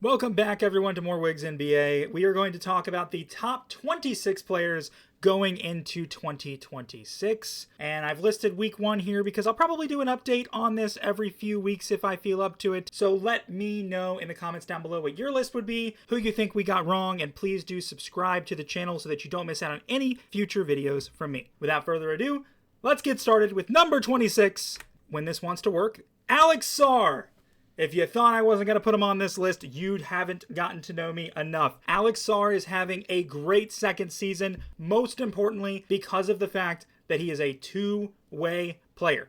Welcome back, everyone, to More Wigs NBA. We are going to talk about the top 26 players going into 2026. And I've listed week 1 here because I'll probably do an update on this every few weeks if I feel up to it. So let me know in the comments down below what your list would be, who you think we got wrong, and please do subscribe to the channel so that you don't miss out on any future videos from me. Without further ado, let's get started with number 26. When this wants to work, Alex Sarr. If you thought I wasn't going to put him on this list, you haven't gotten to know me enough. Alex Sarr is having a great second season, most importantly because of the fact that he is a two-way player.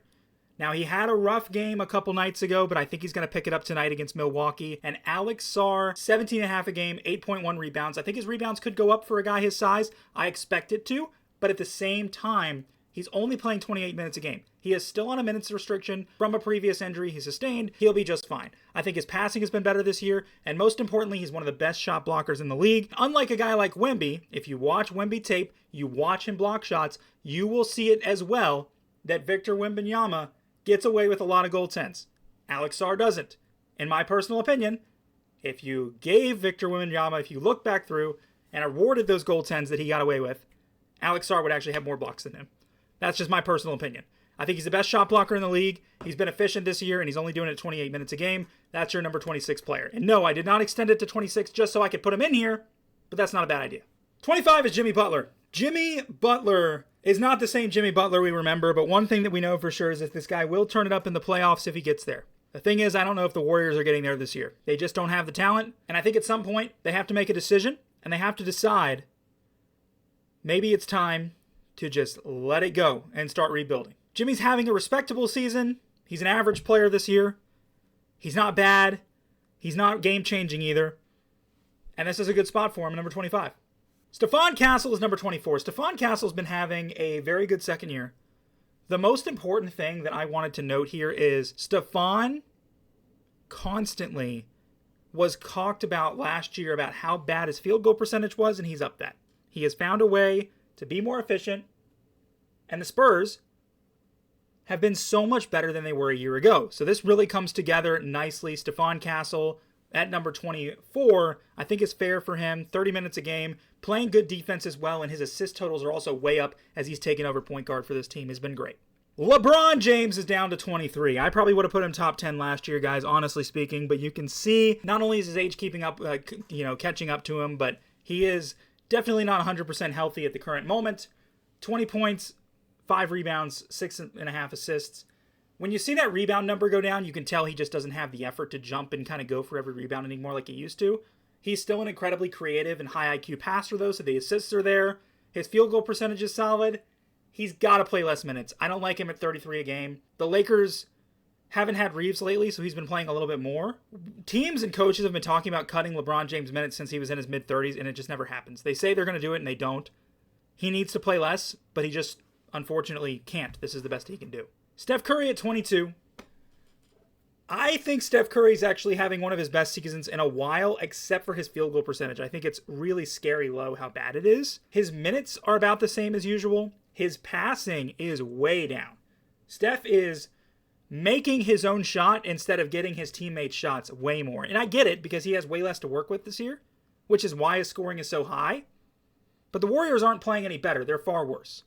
Now, he had a rough game a couple nights ago, but I think he's going to pick it up tonight against Milwaukee. And Alex Sarr, 17.5 a game, 8.1 rebounds. I think his rebounds could go up for a guy his size. I expect it to, but at the same time, he's only playing 28 minutes a game. He is still on a minutes restriction from a previous injury he sustained. He'll be just fine. I think his passing has been better this year, and most importantly, he's one of the best shot blockers in the league. Unlike a guy like Wemby, if you watch Wemby tape, you watch him block shots, you will see it as well that Victor Wembanyama gets away with a lot of goaltends. Alex Sarr doesn't. In my personal opinion, if you gave Victor Wembanyama, if you look back through and awarded those goaltends that he got away with, Alex Sarr would actually have more blocks than him. That's just my personal opinion. I think he's the best shot blocker in the league. He's been efficient this year, and he's only doing it 28 minutes a game. That's your number 26 player. And no, I did not extend it to 26 just so I could put him in here, but that's not a bad idea. 25 is Jimmy Butler. Jimmy Butler is not the same Jimmy Butler we remember, but one thing that we know for sure is that this guy will turn it up in the playoffs if he gets there. The thing is, I don't know if the Warriors are getting there this year. They just don't have the talent, and I think at some point they have to make a decision, and they have to decide maybe it's time to just let it go and start rebuilding. Jimmy's having a respectable season. He's an average player this year. He's not bad. He's not game-changing either. And this is a good spot for him, number 25. Stephon Castle is number 24. Stephon Castle's been having a very good second year. The most important thing that I wanted to note here is Stephon constantly was talked about last year about how bad his field goal percentage was, and he's up that. He has found a way to be more efficient, and the Spurs have been so much better than they were a year ago. So this really comes together nicely. Stephon Castle at number 24, I think is fair for him. 30 minutes a game, playing good defense as well, and his assist totals are also way up as he's taken over point guard for this team. Has been great. LeBron James is down to 23. I probably would have put him top 10 last year, guys, honestly speaking, but you can see not only is his age keeping up, catching up to him, but he is definitely not 100% healthy at the current moment. 20 points, 5 rebounds, 6.5 assists. When you see that rebound number go down, you can tell he just doesn't have the effort to jump and kind of go for every rebound anymore like he used to. He's still an incredibly creative and high IQ passer, though, so the assists are there. His field goal percentage is solid. He's got to play less minutes. I don't like him at 33 a game. The Lakers haven't had Reeves lately, so he's been playing a little bit more. Teams and coaches have been talking about cutting LeBron James minutes since he was in his mid-30s, and it just never happens. They say they're going to do it, and they don't. He needs to play less, but he just unfortunately can't. This is the best he can do. Steph Curry at 22. I think Steph Curry is actually having one of his best seasons in a while, except for his field goal percentage. I think it's really scary low how bad it is. His minutes are about the same as usual. His passing is way down. Steph is making his own shot instead of getting his teammates' shots way more. And I get it because he has way less to work with this year, which is why his scoring is so high. But the Warriors aren't playing any better. They're far worse.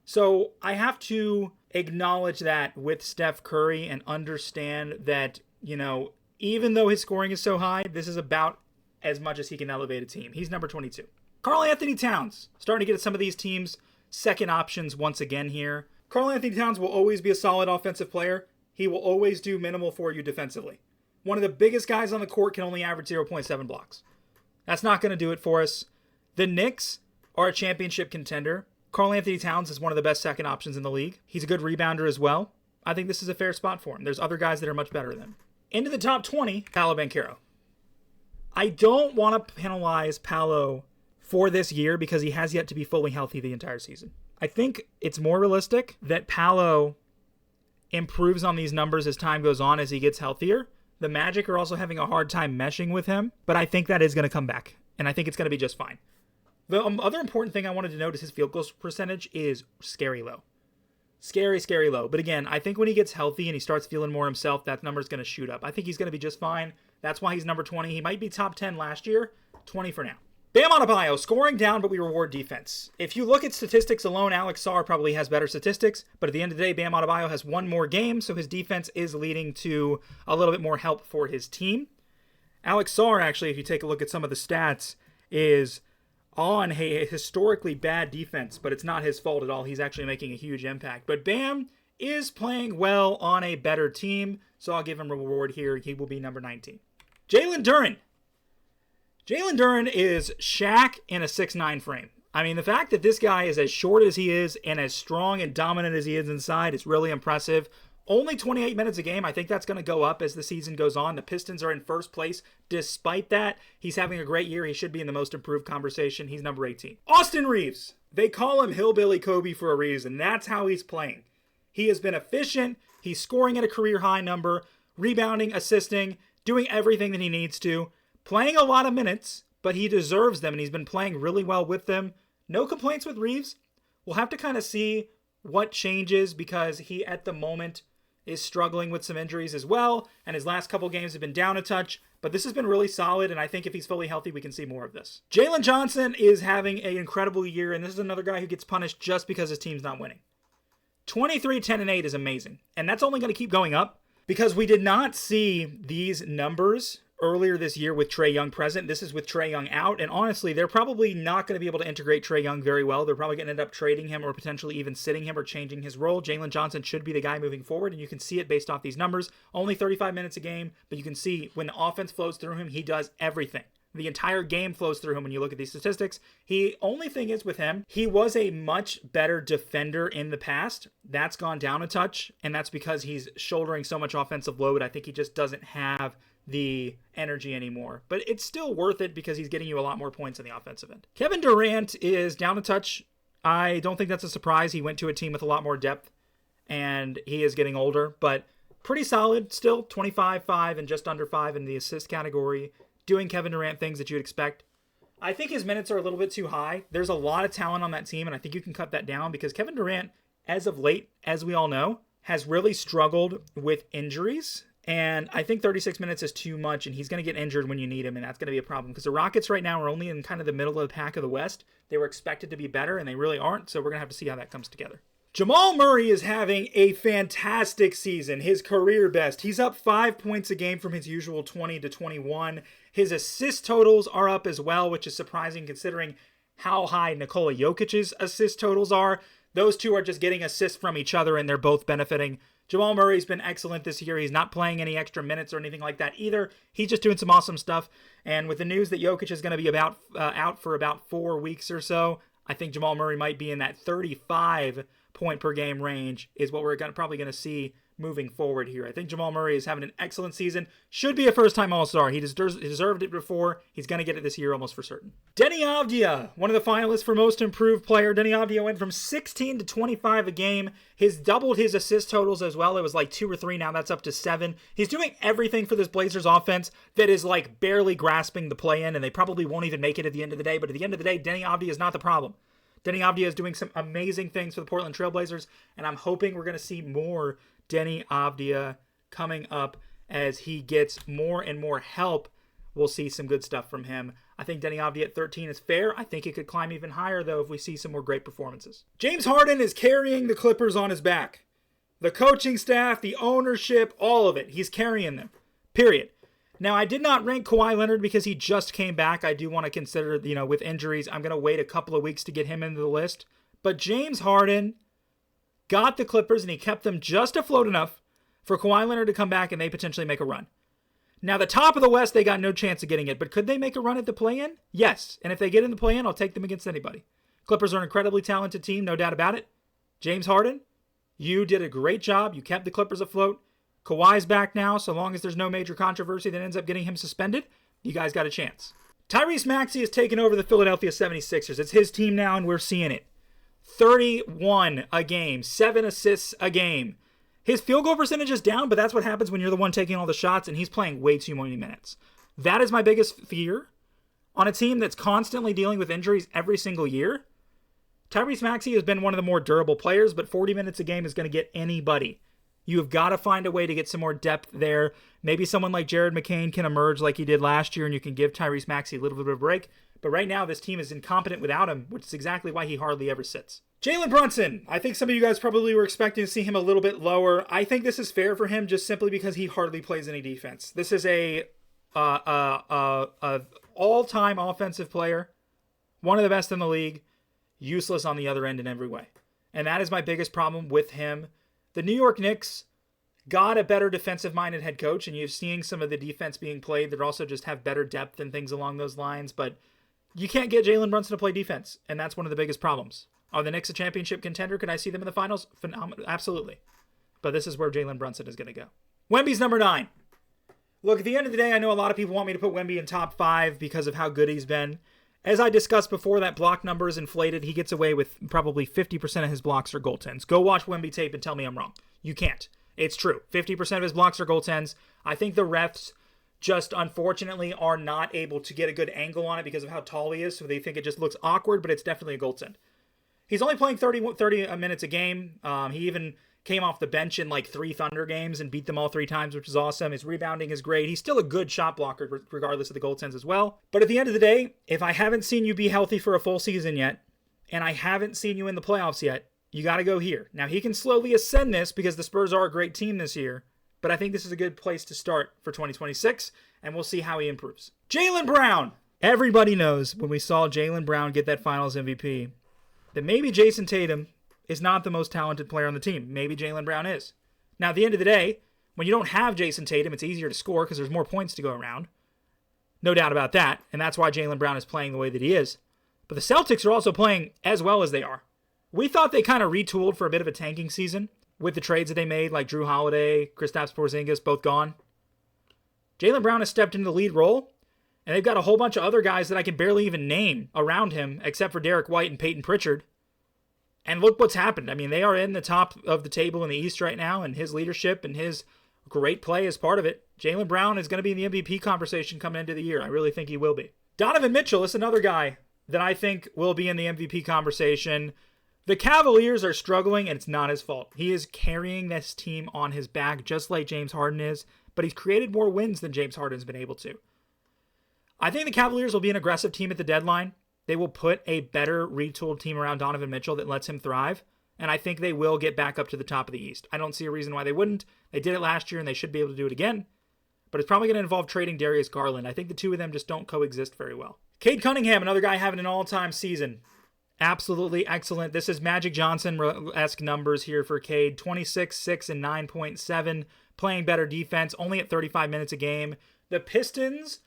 So I have to acknowledge that with Steph Curry and understand that, even though his scoring is so high, this is about as much as he can elevate a team. He's number 22. Karl Anthony Towns, starting to get some of these teams' second options once again here. Karl Anthony Towns will always be a solid offensive player. He will always do minimal for you defensively. One of the biggest guys on the court can only average 0.7 blocks. That's not going to do it for us. The Knicks are a championship contender. Karl Anthony Towns is one of the best second options in the league. He's a good rebounder as well. I think this is a fair spot for him. There's other guys that are much better than him. Into the top 20, Paolo Banchero. I don't want to penalize Paolo for this year because he has yet to be fully healthy the entire season. I think it's more realistic that Paolo improves on these numbers as time goes on as he gets healthier. The Magic are also having a hard time meshing with him, but I think that is going to come back, and I think it's going to be just fine. The other important thing I wanted to note is his field goal percentage is scary low. Scary low. But again, I think when he gets healthy and he starts feeling more himself, that number is going to shoot up. I think he's going to be just fine. That's why he's number 20. He might be top 10 last year. 20 for now. Bam Adebayo, scoring down, but we reward defense. If you look at statistics alone, Alex Sarr probably has better statistics, but at the end of the day, Bam Adebayo has one more game, so his defense is leading to a little bit more help for his team. Alex Sarr, actually, if you take a look at some of the stats, is on a historically bad defense, but it's not his fault at all. He's actually making a huge impact. But Bam is playing well on a better team, so I'll give him a reward here. He will be number 19. Jalen Duren. Jalen Duren is Shaq in a 6'9 frame. I mean, the fact that this guy is as short as he is and as strong and dominant as he is inside is really impressive. Only 28 minutes a game. I think that's going to go up as the season goes on. The Pistons are in first place. Despite that, he's having a great year. He should be in the most improved conversation. He's number 18. Austin Reeves. They call him Hillbilly Kobe for a reason. That's how he's playing. He has been efficient. He's scoring at a career high number, rebounding, assisting, doing everything that he needs to. Playing a lot of minutes, but he deserves them, and he's been playing really well with them. No complaints with Reeves. We'll have to kind of see what changes because he, at the moment, is struggling with some injuries as well, and his last couple games have been down a touch, but this has been really solid, and I think if he's fully healthy, we can see more of this. Jalen Johnson is having an incredible year, and this is another guy who gets punished just because his team's not winning. 23, 10, and 8 is amazing, and that's only going to keep going up because we did not see these numbers earlier this year with Trae Young present. This is with Trae Young out, and honestly, they're probably not going to be able to integrate Trae Young very well. They're probably going to end up trading him or potentially even sitting him or changing his role. Jalen Johnson should be the guy moving forward, and you can see it based off these numbers. Only 35 minutes a game, but you can see when the offense flows through him, he does everything. The entire game flows through him when you look at these statistics. Only thing is with him, he was a much better defender in the past. That's gone down a touch, and that's because he's shouldering so much offensive load. I think he just doesn't have the energy anymore, but it's still worth it because he's getting you a lot more points on the offensive end. Kevin Durant is down a touch. I don't think that's a surprise. He went to a team with a lot more depth and he is getting older, but pretty solid still. 25, 5, and just under 5 in the assist category, doing Kevin Durant things that you'd expect. I think his minutes are a little bit too high. There's a lot of talent on that team, and I think you can cut that down because Kevin Durant, as of late, as we all know, has really struggled with injuries. And I think 36 minutes is too much, and he's going to get injured when you need him, and that's going to be a problem. Because the Rockets right now are only in kind of the middle of the pack of the West. They were expected to be better, and they really aren't, so we're going to have to see how that comes together. Jamal Murray is having a fantastic season, his career best. He's up 5 points a game from his usual 20 to 21. His assist totals are up as well, which is surprising considering how high Nikola Jokic's assist totals are. Those two are just getting assists from each other, and they're both benefiting. Jamal Murray's been excellent this year. He's not playing any extra minutes or anything like that either. He's just doing some awesome stuff. And with the news that Jokic is going to be out for about 4 weeks or so, I think Jamal Murray might be in that 35 point per game range is what we're probably going to see moving forward here. I think Jamal Murray is having an excellent season. Should be a first-time All-Star. He deserved it before. He's going to get it this year almost for certain. Deni Avdija, one of the finalists for Most Improved Player. Deni Avdija went from 16 to 25 a game. He's doubled his assist totals as well. It was like 2 or 3. Now that's up to 7. He's doing everything for this Blazers offense that is like barely grasping the play-in, and they probably won't even make it at the end of the day. But at the end of the day, Deni Avdija is not the problem. Deni Avdija is doing some amazing things for the Portland Trail Blazers, and I'm hoping we're going to see more Deni Avdija coming up as he gets more and more help. We'll see some good stuff from him. I think Deni Avdija at 13 is fair. I think it could climb even higher, though, if we see some more great performances. James Harden is carrying the Clippers on his back. The coaching staff, the ownership, all of it. He's carrying them. Period. Now, I did not rank Kawhi Leonard because he just came back. I do want to consider, with injuries, I'm going to wait a couple of weeks to get him into the list. But James Harden got the Clippers, and he kept them just afloat enough for Kawhi Leonard to come back and they potentially make a run. Now, the top of the West, they got no chance of getting it, but could they make a run at the play-in? Yes, and if they get in the play-in, I'll take them against anybody. Clippers are an incredibly talented team, no doubt about it. James Harden, you did a great job. You kept the Clippers afloat. Kawhi's back now, so long as there's no major controversy that ends up getting him suspended, you guys got a chance. Tyrese Maxey has taken over the Philadelphia 76ers. It's his team now, and we're seeing it. 31 a game, 7 assists a game. His field goal percentage is down, but that's what happens when you're the one taking all the shots, and he's playing way too many minutes. That is my biggest fear. On a team that's constantly dealing with injuries every single year, Tyrese Maxey has been one of the more durable players, but 40 minutes a game is going to get anybody You have got to find a way to get some more depth there. Maybe someone like Jared McCain can emerge like he did last year, and you can give Tyrese Maxey a little bit of a break. But right now, this team is incompetent without him, which is exactly why he hardly ever sits. Jalen Brunson. I think some of you guys probably were expecting to see him a little bit lower. I think this is fair for him just simply because he hardly plays any defense. This is a all-time offensive player, one of the best in the league, useless on the other end in every way. And that is my biggest problem with him. The New York Knicks got a better defensive-minded head coach, and you're seeing some of the defense being played that also just have better depth and things along those lines, but you can't get Jalen Brunson to play defense, and that's one of the biggest problems. Are the Knicks a championship contender? Could I see them in the finals? Absolutely. But this is where Jalen Brunson is going to go. Wemby's number 9. Look, at the end of the day, I know a lot of people want me to put Wemby in top 5 because of how good he's been. As I discussed before, that block number is inflated. He gets away with probably 50% of his blocks are goaltends. Go watch Wemby tape and tell me I'm wrong. You can't. It's true. 50% of his blocks are goaltends. I think the refs just unfortunately are not able to get a good angle on it because of how tall he is, so they think it just looks awkward, but it's definitely a goaltend. He's only playing 30 minutes a game. He even came off the bench in like 3 Thunder games and beat them all 3 times, which is awesome. His rebounding is great. He's still a good shot blocker regardless of the goaltends as well. But at the end of the day, if I haven't seen you be healthy for a full season yet, and I haven't seen you in the playoffs yet, you got to go here. Now, he can slowly ascend this because the Spurs are a great team this year, but I think this is a good place to start for 2026, and we'll see how he improves. Jaylen Brown. Everybody knows when we saw Jaylen Brown get that Finals MVP that maybe Jason Tatum is not the most talented player on the team. Maybe Jaylen Brown is. Now, at the end of the day, when you don't have Jason Tatum, it's easier to score because there's more points to go around. No doubt about that, and that's why Jaylen Brown is playing the way that he is. But the Celtics are also playing as well as they are. We thought they kind of retooled for a bit of a tanking season with the trades that they made, like Drew Holiday, Kristaps Porzingis, both gone. Jaylen Brown has stepped into the lead role, and they've got a whole bunch of other guys that I can barely even name around him, except for Derek White and Peyton Pritchard. And look what's happened. I mean, they are in the top of the table in the East right now, and his leadership and his great play is part of it. Jaylen Brown is going to be in the MVP conversation coming into the year. I really think he will be. Donovan Mitchell is another guy that I think will be in the MVP conversation. The Cavaliers are struggling, and it's not his fault. He is carrying this team on his back, just like James Harden is, but he's created more wins than James Harden's been able to. I think the Cavaliers will be an aggressive team at the deadline. They will put a better retooled team around Donovan Mitchell that lets him thrive, and I think they will get back up to the top of the East. I don't see a reason why they wouldn't. They did it last year, and they should be able to do it again, but it's probably going to involve trading Darius Garland. I think the two of them just don't coexist very well. Cade Cunningham, another guy having an all-time season. Absolutely excellent. This is Magic Johnson-esque numbers here for Cade. 26, 6, and 9.7. Playing better defense, only at 35 minutes a game. The Pistons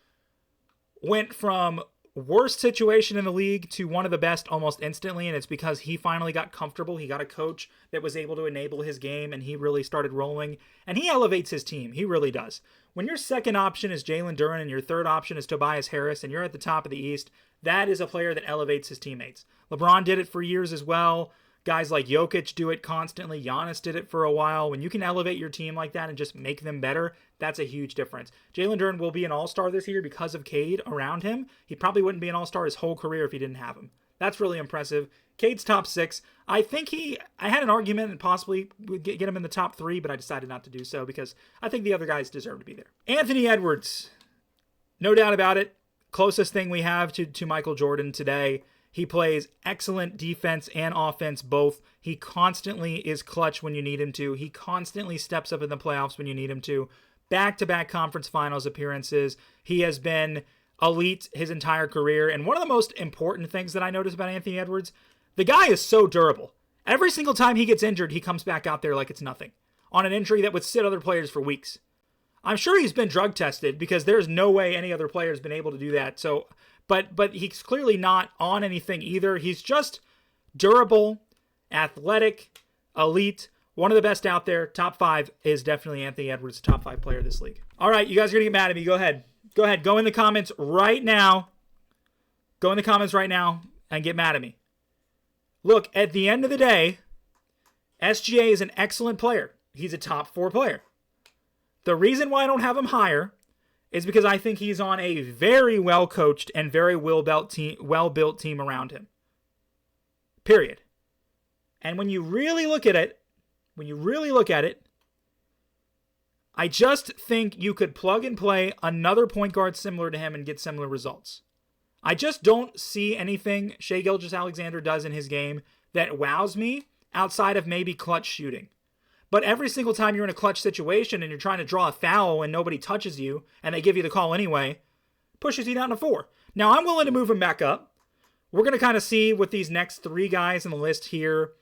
went from worst situation in the league to one of the best almost instantly, and it's because he finally got comfortable. He got a coach that was able to enable his game, and he really started rolling. And he elevates his team. He really does. When your second option is Jalen Duren and your third option is Tobias Harris, and you're at the top of the East, that is a player that elevates his teammates. LeBron did it for years as well. Guys like Jokic do it constantly. Giannis did it for a while. When you can elevate your team like that and just make them better, that's a huge difference. Jalen Duren will be an all-star this year because of Cade around him. He probably wouldn't be an all-star his whole career if he didn't have him. That's really impressive. Cade's top 6. I think I had an argument and possibly would get him in the top 3, but I decided not to do so because I think the other guys deserve to be there. Anthony Edwards. No doubt about it. Closest thing we have to Michael Jordan today. He plays excellent defense and offense both. He constantly is clutch when you need him to. He constantly steps up in the playoffs when you need him to. Back-to-back conference finals appearances. He has been elite his entire career. And one of the most important things that I notice about Anthony Edwards, the guy is so durable. Every single time he gets injured, he comes back out there like it's nothing. On an injury that would sit other players for weeks. I'm sure he's been drug tested because there's no way any other player has been able to do that. So, but he's clearly not on anything either. He's just durable, athletic, elite, one of the best out there. Top 5 is definitely Anthony Edwards, top 5 player of this league. All right, you guys are going to get mad at me. Go ahead. Go in the comments right now. Go in the comments right now and get mad at me. Look, at the end of the day, SGA is an excellent player. He's a top 4 player. The reason why I don't have him higher is because I think he's on a very well-coached and very well-built team around him. Period. And when you really look at it, I just think you could plug and play another point guard similar to him and get similar results. I just don't see anything Shai Gilgeous-Alexander does in his game that wows me outside of maybe clutch shooting. But every single time you're in a clutch situation and you're trying to draw a foul and nobody touches you and they give you the call anyway, pushes you down to 4. Now, I'm willing to move him back up. We're going to kind of see what these next 3 guys on the list here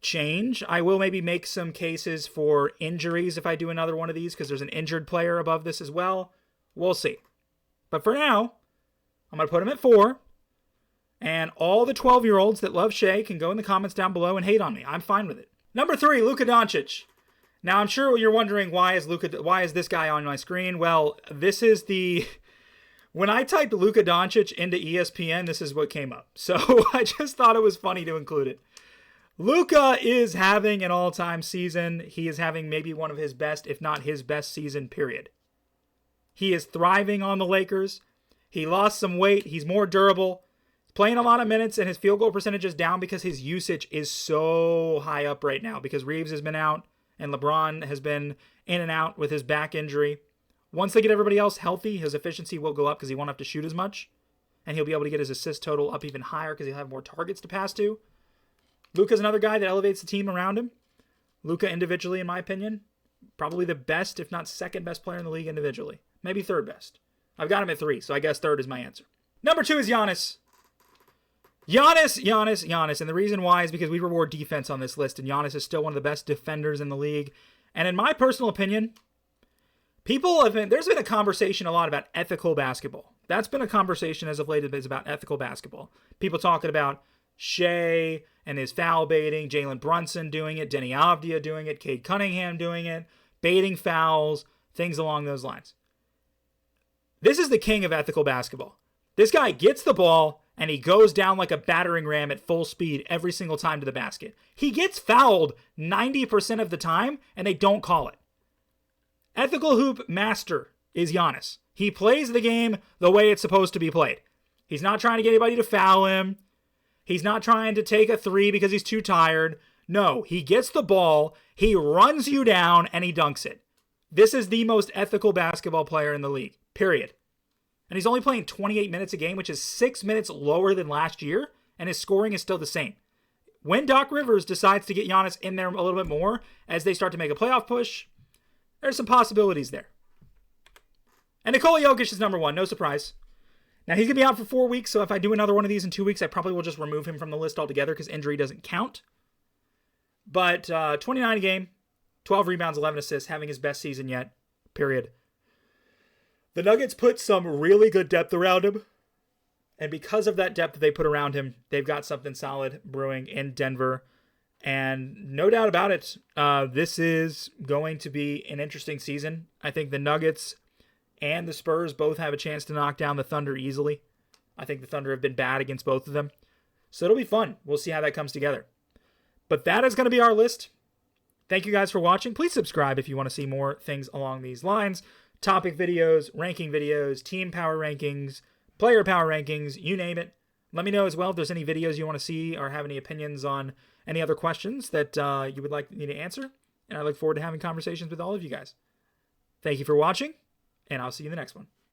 change. I will maybe make some cases for injuries if I do another one of these because there's an injured player above this as well. We'll see. But for now, I'm going to put him at 4. And all the 12-year-olds that love Shai can go in the comments down below and hate on me. I'm fine with it. Number 3, Luka Doncic. Now, I'm sure you're wondering why is this guy on my screen? Well, this is the... When I typed Luka Doncic into ESPN, this is what came up. So I just thought it was funny to include it. Luka is having an all-time season. He is having maybe one of his best, if not his best season, period. He is thriving on the Lakers. He lost some weight. He's more durable. Playing a lot of minutes, and his field goal percentage is down because his usage is so high up right now because Reeves has been out and LeBron has been in and out with his back injury. Once they get everybody else healthy, his efficiency will go up because he won't have to shoot as much, and he'll be able to get his assist total up even higher because he'll have more targets to pass to. Luka's another guy that elevates the team around him. Luka individually, in my opinion, probably the best, if not second best player in the league individually. Maybe third best. I've got him at 3, so I guess third is my answer. Number 2 is Giannis. Giannis. And the reason why is because we reward defense on this list, and Giannis is still one of the best defenders in the league. And in my personal opinion, there's been a conversation a lot about ethical basketball. That's been a conversation as of late is about ethical basketball. People talking about Shai and his foul baiting, Jalen Brunson doing it, Denny Avdia doing it, Cade Cunningham doing it, baiting fouls, things along those lines. This is the king of ethical basketball. This guy gets the ball and he goes down like a battering ram at full speed every single time to the basket. He gets fouled 90% of the time and they don't call it. Ethical hoop master is Giannis. He plays the game the way it's supposed to be played. He's not trying to get anybody to foul him. He's not trying to take a 3 because he's too tired. No, he gets the ball, he runs you down, and he dunks it. This is the most ethical basketball player in the league, period. And he's only playing 28 minutes a game, which is 6 minutes lower than last year, and his scoring is still the same. When Doc Rivers decides to get Giannis in there a little bit more as they start to make a playoff push, there's some possibilities there. And Nikola Jokic is number 1, no surprise. Now, he's going to be out for 4 weeks, so if I do another one of these in 2 weeks, I probably will just remove him from the list altogether because injury doesn't count. But 29 a game, 12 rebounds, 11 assists, having his best season yet, period. The Nuggets put some really good depth around him. And because of that depth that they put around him, they've got something solid brewing in Denver. And no doubt about it, this is going to be an interesting season. I think the Nuggets and the Spurs both have a chance to knock down the Thunder easily. I think the Thunder have been bad against both of them. So it'll be fun. We'll see how that comes together. But that is going to be our list. Thank you guys for watching. Please subscribe if you want to see more things along these lines. Topic videos, ranking videos, team power rankings, player power rankings, you name it. Let me know as well if there's any videos you want to see or have any opinions on any other questions that you would like me to answer. And I look forward to having conversations with all of you guys. Thank you for watching, and I'll see you in the next one.